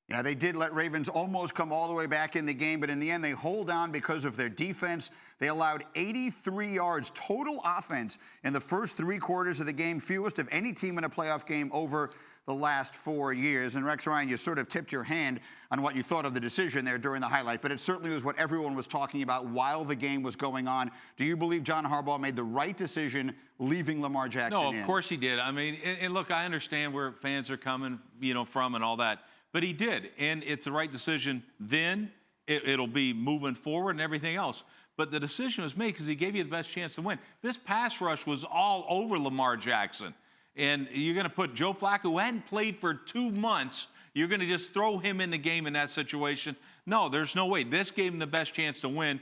Yeah, they did let Ravens almost come all the way back in the game, but in the end, they hold on because of their defense. They allowed 83 yards total offense in the first 3 quarters of the game, fewest of any team in a playoff game over the last 4 years. And Rex Ryan, you sort of tipped your hand on what you thought of the decision there during the highlight, but it certainly was what everyone was talking about while the game was going on. Do you believe John Harbaugh made the right decision leaving Lamar Jackson in? No, of course he did. I mean, and look, I understand where fans are coming, from and all that. But he did, and it's the right decision then. It'll be moving forward and everything else. But the decision was made because he gave you the best chance to win. This pass rush was all over Lamar Jackson. And you're going to put Joe Flacco, who hadn't played for 2 months, you're going to just throw him in the game in that situation? No, there's no way. This gave him the best chance to win.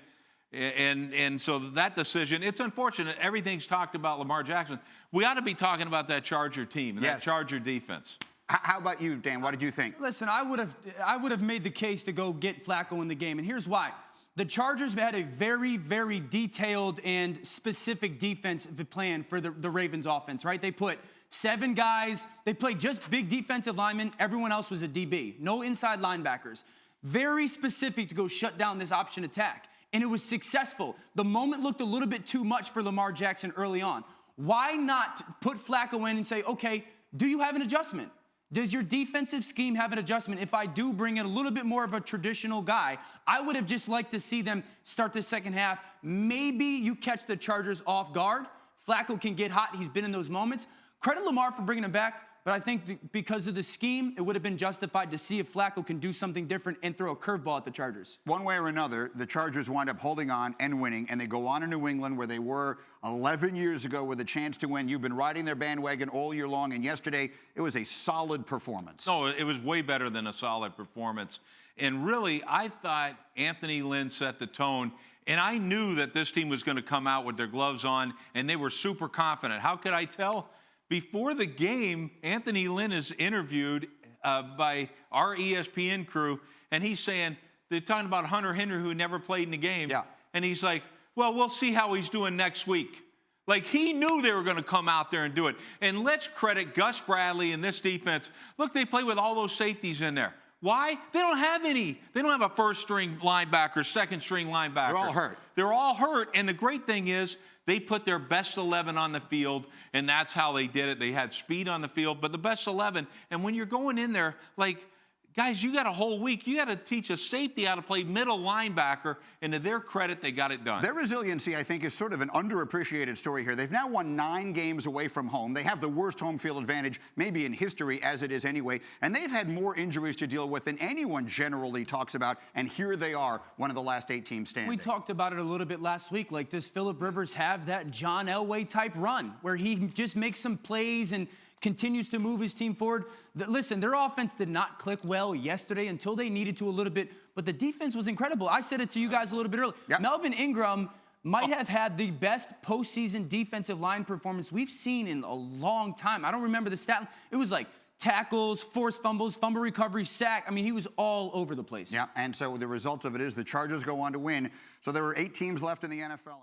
And so that decision, it's unfortunate. Everything's talked about Lamar Jackson. We ought to be talking about that Charger team and that Charger defense. How about you, Dan? What did you think? Listen, I would have made the case to go get Flacco in the game, and here's why. The Chargers had a very, very detailed and specific defensive plan for the Ravens offense, right? They put 7 guys. They played just big defensive linemen. Everyone else was a DB. No inside linebackers. Very specific to go shut down this option attack, and it was successful. The moment looked a little bit too much for Lamar Jackson early on. Why not put Flacco in and say, okay, do you have an adjustment? Does your defensive scheme have an adjustment? If I do bring in a little bit more of a traditional guy, I would have just liked to see them start the second half. Maybe you catch the Chargers off guard. Flacco can get hot. He's been in those moments. Credit Lamar for bringing him back, but I think because of the scheme, it would have been justified to see if Flacco can do something different and throw a curveball at the Chargers. One way or another, the Chargers wind up holding on and winning, and they go on in New England where they were 11 years ago with a chance to win. You've been riding their bandwagon all year long, and yesterday it was a solid performance. No, it was way better than a solid performance. And really, I thought Anthony Lynn set the tone, and I knew that this team was going to come out with their gloves on, and they were super confident. How could I tell? Before the game, Anthony Lynn is interviewed by our ESPN crew, and he's saying, they're talking about Hunter Henry, who never played in the game. Yeah. And he's like, well, we'll see how he's doing next week. Like, he knew they were going to come out there and do it. And let's credit Gus Bradley and this defense. Look, they play with all those safeties in there. Why? They don't have any. They don't have a first-string linebacker, second-string linebacker. They're all hurt. They're all hurt. And the great thing is, they put their best 11 on the field, and that's how they did it. They had speed on the field, but the best 11. And when you're going in there, like, guys, you got a whole week. You got to teach a safety how to play middle linebacker, and to their credit, they got it done. Their resiliency, I think, is sort of an underappreciated story here. They've now won 9 games away from home. They have the worst home field advantage, maybe in history, as it is anyway, and they've had more injuries to deal with than anyone generally talks about, and here they are, one of the last 8 teams standing. We talked about it a little bit last week. Like, does Phillip Rivers have that John Elway type run where he just makes some plays and continues to move his team forward? Listen, their offense did not click well yesterday until they needed to a little bit, but the defense was incredible. I said it to you guys a little bit earlier. Yep. Melvin Ingram might have had the best postseason defensive line performance we've seen in a long time. I don't remember the stat. It was like tackles, forced fumbles, fumble recovery, sack. I mean, he was all over the place. Yeah, and so the result of it is the Chargers go on to win. So there are 8 teams left in the NFL.